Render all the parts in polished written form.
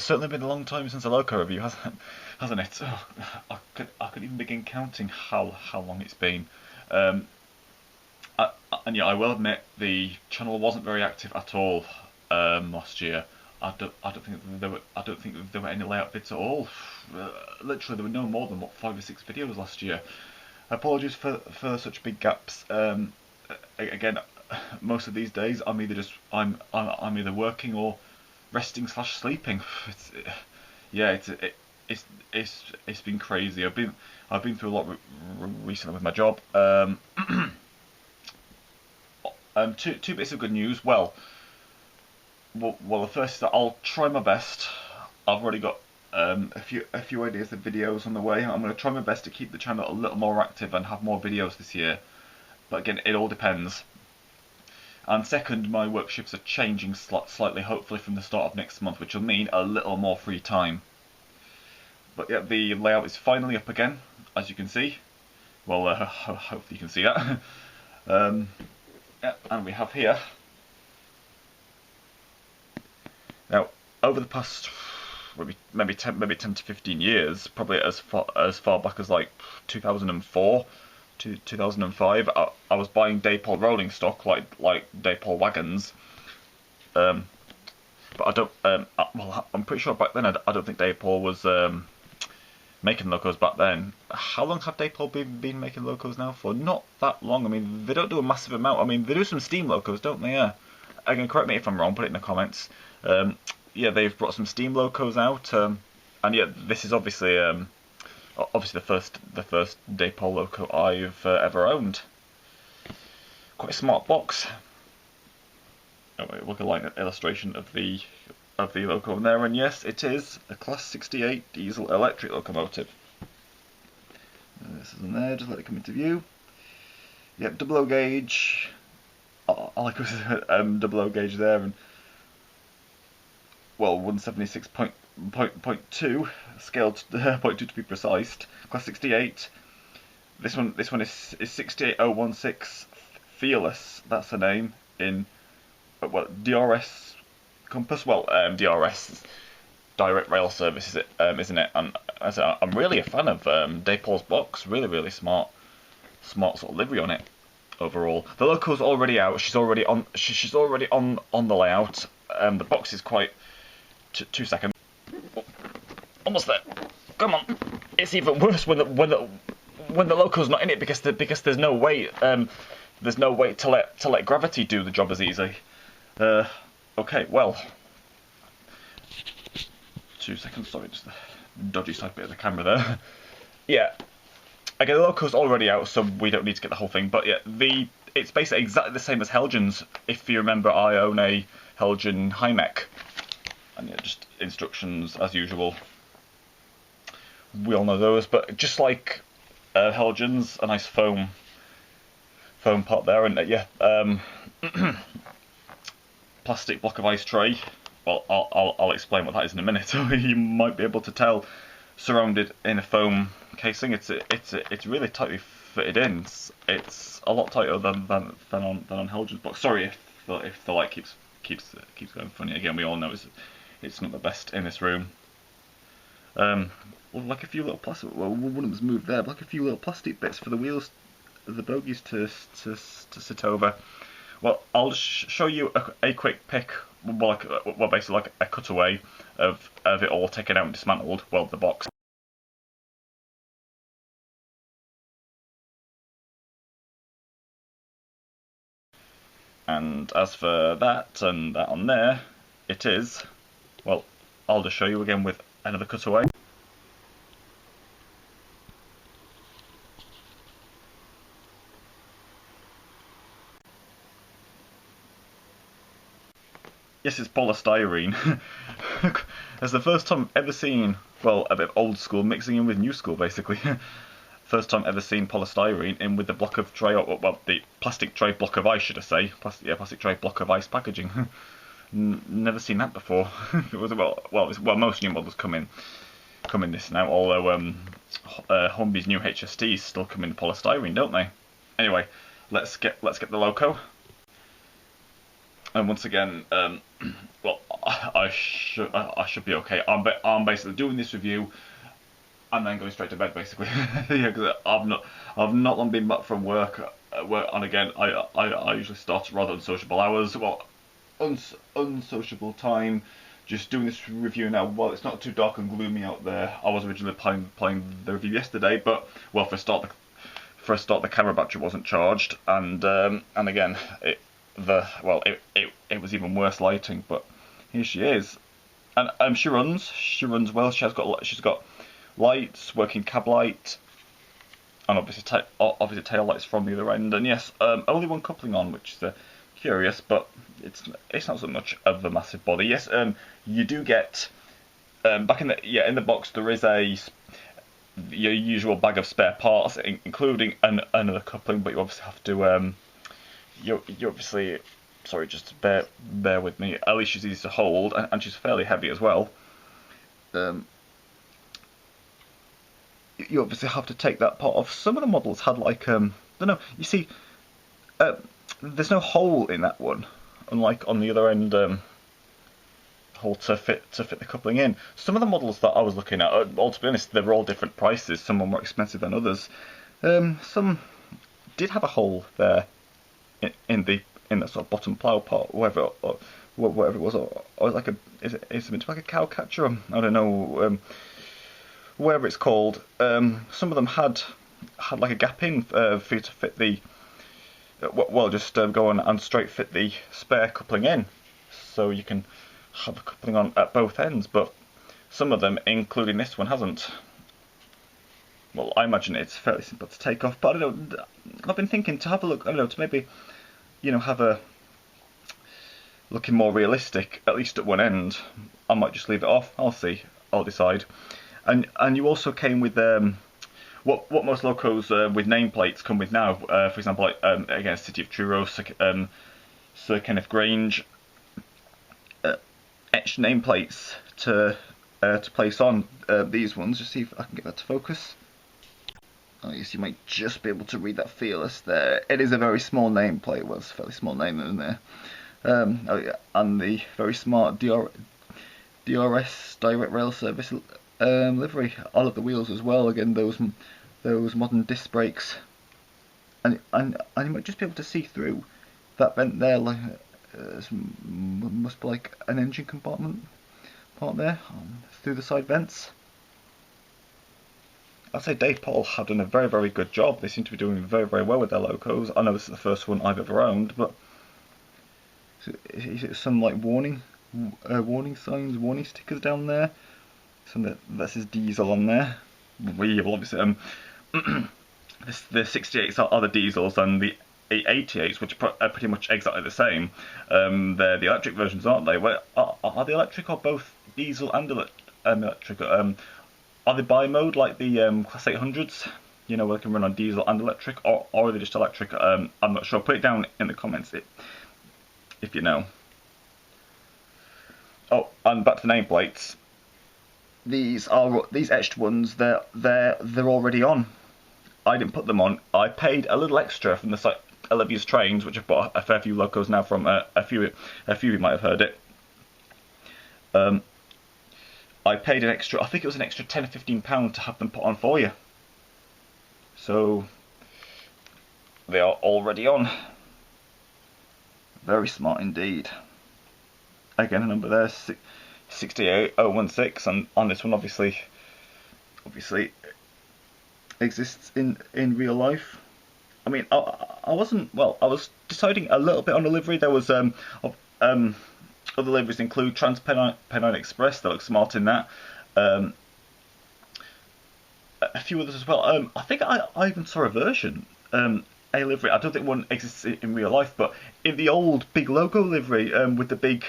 It's certainly been a long time since a loco review, hasn't it? Oh, I couldn't even begin counting how long it's been. Um, and yeah, I will admit the channel wasn't very active at all last year. I don't think there were any layout vids at all. Literally, there were no more than 5 or 6 videos last year. Apologies for such big gaps. Again, most of these days I'm either working or resting / sleeping. It's been crazy. I've been through a lot recently with my job. Two bits of good news. Well, the first is that I'll try my best. I've already got a few ideas of videos on the way. I'm going to try my best to keep the channel a little more active and have more videos this year. But again, it all depends. And second, my work shifts are changing slightly, hopefully from the start of next month, which will mean a little more free time. But yeah, the layout is finally up again, as you can see. Well, hopefully you can see that. Yeah, and we have here. Now, over the past maybe 10 to 15 years, probably as far back as like 2004 to 2005, I was buying Dapol rolling stock, like Dapol wagons. But I don't. Well, I'm pretty sure back then I don't think Dapol was making locos back then. How long have Dapol been making locos now for? Not that long. I mean, they don't do a massive amount. I mean, they do some steam locos, don't they? Yeah. Again, correct me if I'm wrong. Put it in the comments. Yeah, they've brought some steam locos out, and yeah, this is obviously the first Dapol loco I've ever owned. Quite a smart box. Oh, wait, look like an illustration of the loco in there, and yes, it is a Class 68 diesel electric locomotive. This is in there, just let it come into view. Yep, double O gauge. I like double O gauge there, and well, 176.2 scaled to 0.2 to be precise. Class 68. This one is 68016 Fearless. That's the name in DRS compass. Well, DRS direct rail service, isn't it? And I'm really a fan of Dapol's box. Really smart sort of livery on it. Overall, the loco's already out. She's already on the layout. The box is quite. 2 seconds. Oh, almost there. Come on. It's even worse when the loco's not in it because there's no weight. There's no weight to let gravity do the job as easy. Okay. Well. 2 seconds. Sorry, just the dodgy side bit of the camera there. Yeah. Again, the loco's already out, so we don't need to get the whole thing. But yeah, it's basically exactly the same as Helgen's. If you remember, I own a Helgen high mech. And yeah, just instructions as usual. We all know those, but just like Helgen's, a nice foam part there, and yeah, plastic block of ice tray. Well, I'll explain what that is in a minute. You might be able to tell. Surrounded in a foam casing, it's really tightly fitted in. It's a lot tighter than on Helgen's box. Sorry if the light keeps going funny. Again, we all know it's not the best in this room. Well, like a few little plastic. Well, one of them's moved there. But like a few little plastic bits for the wheels, the bogies to sit over. Well, I'll just show you a quick pic. Well, basically like a cutaway of it all taken out and dismantled. Well, the box. And as for that and that on there, it is. Well, I'll just show you again with another cutaway. Yes, it's polystyrene. That's the first time I've ever seen, well, a bit of old school mixing in with new school, basically. First time ever seen polystyrene in with the block of tray, well, the plastic tray block of ice, should I say? Plastic tray block of ice packaging. Never seen that before. It was well, most new models come in this now. Although Humvee's new HSTs still come in polystyrene, don't they? Anyway, let's get the loco. And once again, well, I should be okay. I'm basically doing this review and then going straight to bed basically. Yeah, because I've not long been back from work. And again, I usually start rather unsociable hours. Well, unsociable time. Just doing this review now. Well, it's not too dark and gloomy out there. I was originally playing the review yesterday, but well, for a start, the camera battery wasn't charged, and again, it was even worse lighting. But here she is, and she runs well. She's got lights, working cab light, and obviously tail lights from the other end. And yes, only one coupling on, which is curious, but it's not so much of a massive body. Yes, you do get back in the box there is your usual bag of spare parts, including another coupling, but you obviously have to you obviously, sorry, just bear with me. At least she's easy to hold, and she's fairly heavy as well. You obviously have to take that part off. Some of the models had like I don't know. You see, there's no hole in that one, unlike on the other end. Hole to fit the coupling in. Some of the models that I was looking at, well, to be honest, they were all different prices. Some were more expensive than others. Some did have a hole there in the sort of bottom plough part, whatever it was, or like is it meant to be like a cow catcher? I don't know. Whatever it's called. Some of them had like a gap in for you to fit the. Well, just go on and straight fit the spare coupling in, so you can have a coupling on at both ends, but some of them, including this one, hasn't. Well, I imagine it's fairly simple to take off, but I don't know. I've been thinking to have a look. I don't know, to maybe, have a looking more realistic, at least at one end. I might just leave it off. I'll see. I'll decide. And you also came with what most locos with nameplates come with now. For example, like again, City of Truro, Sir Kenneth Grange. Etched nameplates to place on these ones. Just see if I can get that to focus. Oh, yes, you might just be able to read that fearless there. It is a very small nameplate. Well, it's a fairly small name in there. Oh yeah, and the very smart DRS Direct Rail Service livery all of the wheels as well. Again, those modern disc brakes, and you might just be able to see through that vent there, like. Must be like an engine compartment part there through the side vents. I'd say Dapol have done a very, very good job. They seem to be doing very, very well with their locos. I know this is the first one I've ever owned, but is it some like warning signs, warning stickers down there? Some that says diesel on there. We will obviously the 68s are the diesels, and the 88s, which are pretty much exactly the same. They're the electric versions, aren't they? Are they electric or both diesel and electric? Are they bi-mode like the Class 800s? Where they can run on diesel and electric, or are they just electric? I'm not sure. Put it down in the comments if you know. Oh, and back to the nameplates. These etched ones. They're already on. I didn't put them on. I paid a little extra from the site. Olivia's Trains, which I've bought a fair few locos now from. A few of you might have heard it. I paid an extra. I think it was an extra £10 or £15 to have them put on for you. So they are already on. Very smart indeed. Again, a number there, 68016, and on this one, obviously exists in real life. I mean, I was deciding a little bit on the livery. There was other liveries include Trans-Pennine Express. They look smart in that. A few others as well. I think I even saw a version, a livery. I don't think one exists in real life, but in the old big logo livery with the big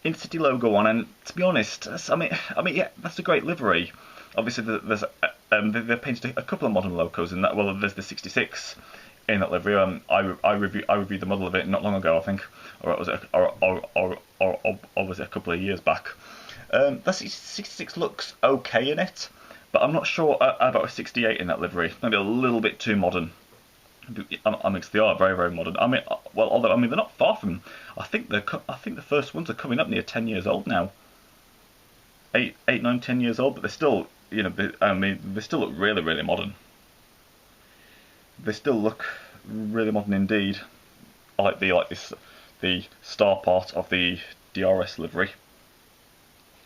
Intercity logo on. And to be honest, I mean, yeah, that's a great livery. Obviously, there's they've painted a couple of modern locos in that. Well, there's the 66 in that livery. I reviewed the model of it not long ago, I think, or was it a couple of years back. The 66 looks okay in it, but I'm not sure about a 68 in that livery. Maybe a little bit too modern. I mean, they are very, very modern. I mean, well, although I mean they're not far from. I think the first ones are coming up near 10 years old now. 9, 10 years old, but they're still, I mean, they still look really, really modern. They still look really modern indeed. I like the star part of the DRS livery.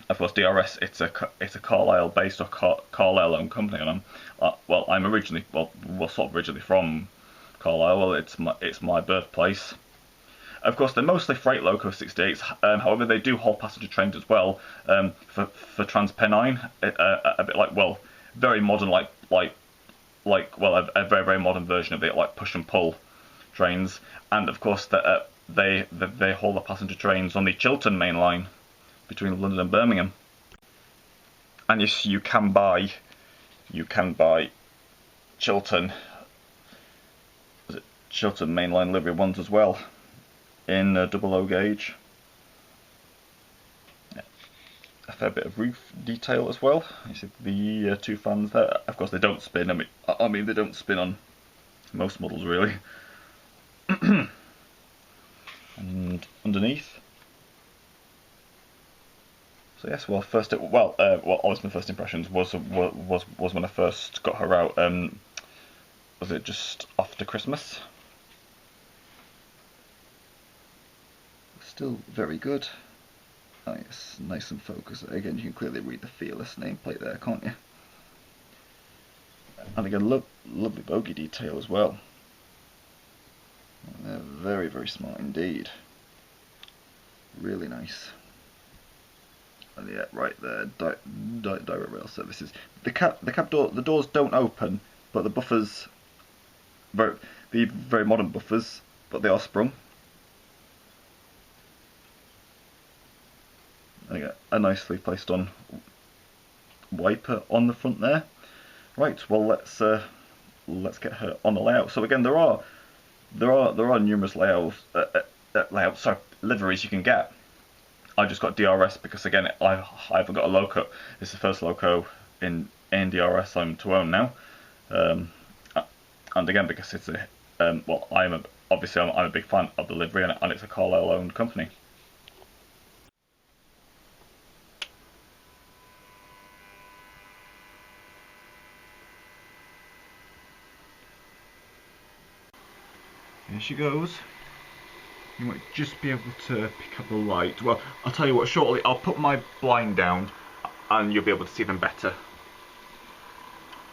Of course, DRS it's a Carlisle-based or Carlisle-owned company, and I'm originally sort of originally from Carlisle. Well, it's my birthplace. Of course, they're mostly freight Loco 68s. However, they do haul passenger trains as well. For TransPennine, a bit like, well, very modern, a very, very modern version of it, like push and pull trains. And of course, they haul the passenger trains on the Chiltern main line between London and Birmingham. And yes, you can buy Chiltern mainline livery ones as well in 00 gauge. A fair bit of roof detail as well. You see the two fans there. Of course, they don't spin. I mean they don't spin on most models really. And underneath. So yes, well, always my first impressions was when I first got her out. Was it just after Christmas? Still very good. Oh yes, nice and focused. Again, you can clearly read the Fearless nameplate there, can't you? And again, lovely bogey detail as well. They're very, very smart indeed. Really nice. And yeah, right there, direct rail services. The cab door, the doors don't open, but the buffers, very modern buffers, but they are sprung. And a nicely placed on wiper on the front there. Right, well let's get her on the layout. So again, there are numerous liveries you can get. I just got DRS because again I haven't got a Loco. It's the first Loco in DRS I'm to own now, and again because it's I'm a big fan of the livery, and it's a Carlisle owned company. Here she goes. You might just be able to pick up the light. Well, I'll tell you what, shortly I'll put my blind down and you'll be able to see them better.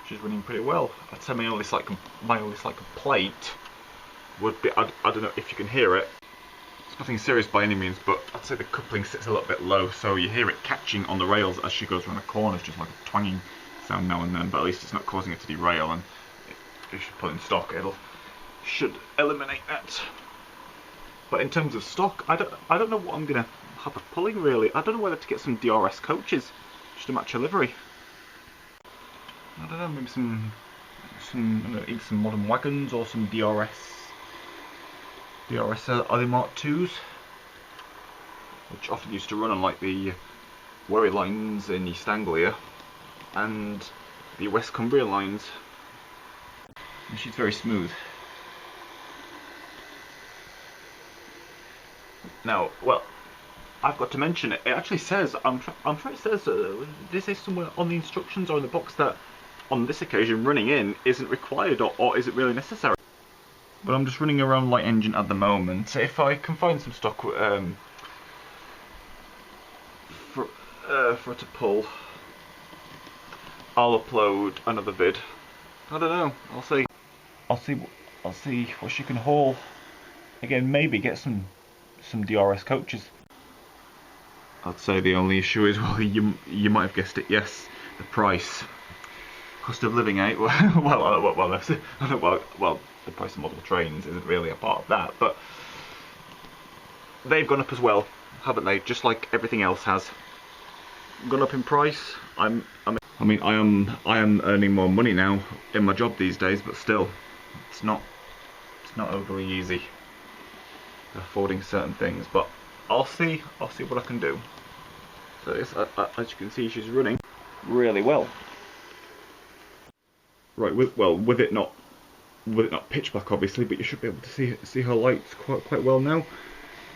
She's running pretty well. I'd say my only slight complaint would be, I don't know if you can hear it. It's nothing serious by any means, but I'd say the coupling sits a little bit low, so you hear it catching on the rails as she goes around the corners, just like a twanging sound now and then, but at least it's not causing it to derail, and if you put in stock should eliminate that. But in terms of stock, I don't know what I'm gonna have of pulling really. I don't know whether to get some DRS coaches just to match a livery. I don't know, maybe some modern wagons or some DRS early Mark IIs, which often used to run on like the Warri lines in East Anglia and the West Cumbria lines. And she's very smooth. Now, well, I've got to mention it. It actually says, I'm sure it says, this is somewhere on the instructions or in the box that on this occasion running in isn't required or isn't really necessary. But I'm just running around light engine at the moment. If I can find some stock for it to pull, I'll upload another vid. I don't know. I'll see what she can haul. Again, maybe get some DRS coaches. I'd say the only issue is, well, you might have guessed it. Yes, the price, cost of living, eh? Well, the price of model trains isn't really a part of that, but they've gone up as well, haven't they? Just like everything else has gone up in price. I am earning more money now in my job these days, but still, it's not overly easy affording certain things. But I'll see what I can do. So as you can see, she's running really well. Right, with it not with it not pitch black obviously, but you should be able to see her lights quite well now.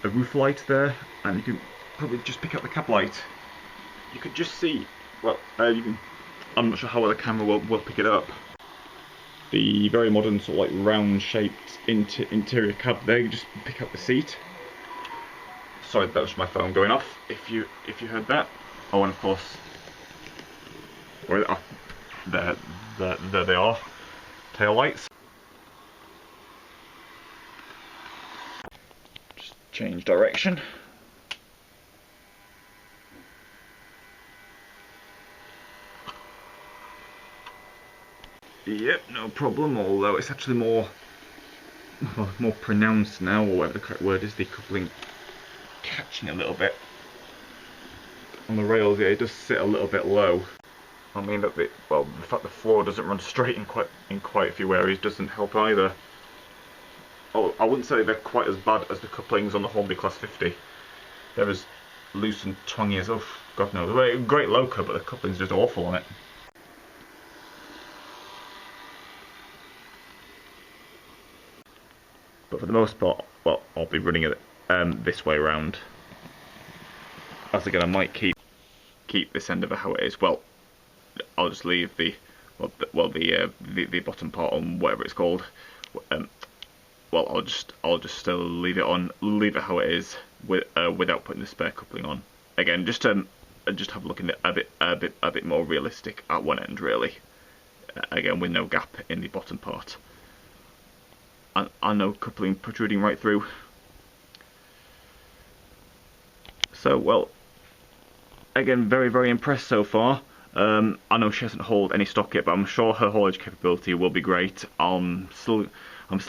A roof light there, and you can probably just pick up the cab light. You could just see, well, you can, I'm not sure how well the camera will pick it up. The very modern sort of like round shaped interior cab there, you just pick up the seat. Sorry, that was my phone going off, if you heard that. Oh, and of course, where oh, there they are, tail lights. Just change direction. Yep, no problem, although it's actually more pronounced now, or whatever the correct word is, the coupling catching a little bit on the rails. Yeah, it does sit a little bit low. I mean that the fact the floor doesn't run straight in quite a few areas doesn't help either. Oh, I wouldn't say they're quite as bad as the couplings on the Hornby Class 50. They're as loose and twangy as, oh god knows. They're a great loco, but the coupling's just awful on it. But for the most part, well, I'll be running it this way around. As again, I might keep this end of it how it is. Well, I'll just leave the bottom part on whatever it's called. Well, I'll just still leave it how it is without putting the spare coupling on. Again, just have a look at it a bit more realistic at one end, really. Again, with no gap in the bottom part. And no coupling protruding right through. So, well, again, very impressed so far. I know she hasn't hauled any stock yet, but I'm sure her haulage capability will be great. I'm still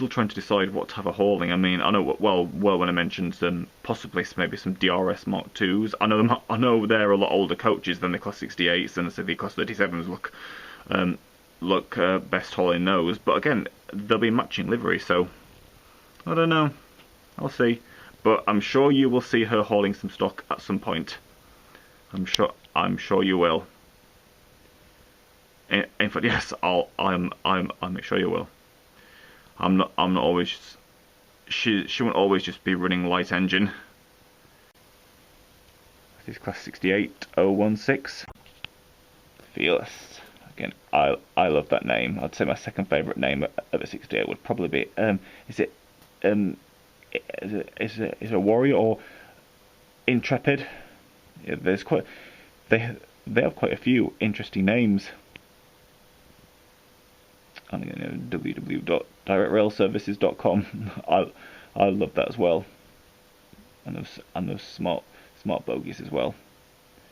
trying to decide what to have her hauling. I mean, I know well when I mentioned possibly maybe some DRS Mark IIs. I know they're a lot older coaches than the Class 68s, and the Class 37s look best hauling those. But again, they'll be matching livery, so I don't know. I'll see. But I'm sure you will see her hauling some stock at some point. I'm sure you will. In fact, yes, I'll make sure you will. I'm not always. She won't always just be running light engine. This is Class 68016. Fearless. Again, I love that name. I'd say my second favourite name of a 68 would probably be is it Warrior or Intrepid? Yeah, there's quite they have quite a few interesting names. And again, www.directrailservices.com. I love that as well. And those smart bogies as well.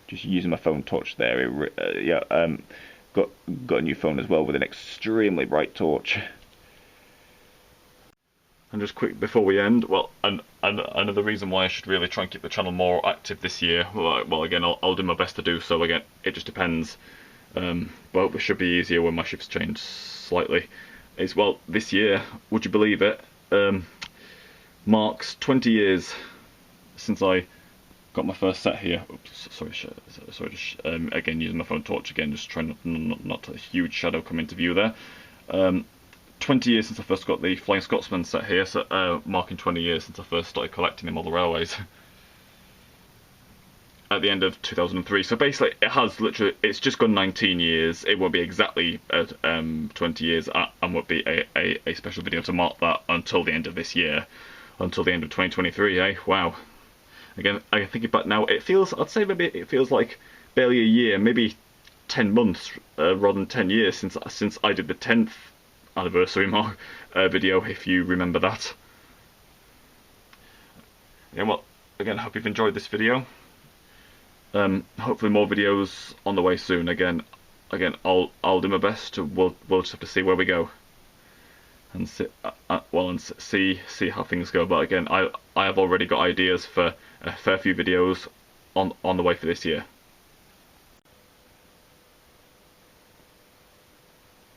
Just using my phone torch there. Got a new phone as well with an extremely bright torch. And just quick before we end, well, and another reason why I should really try and keep the channel more active this year. Well, again, I'll do my best to do so. Again, it just depends. But it should be easier when my shifts change slightly. Is, well, this year, would you believe it, marks 20 years since I got my first set here. Oops, sorry, again, using my phone torch again, just trying not to let a huge shadow come into view there. 20 years since I first got the Flying Scotsman set here, so marking 20 years since I first started collecting the model railways. At the end of 2003, so basically it's just gone 19 years. It won't be exactly 20 years, and won't be a special video to mark that until the end of this year, until the end of 2023. Wow. Again, I think about now, I'd say maybe it feels like barely a year, maybe 10 months rather than 10 years since I did the 10th anniversary mark video, if you remember that. Yeah, well, again, I hope you've enjoyed this video. Hopefully more videos on the way soon. Again, I'll do my best. We'll just have to see where we go, and see how things go. But again, I have already got ideas for a fair few videos on the way for this year.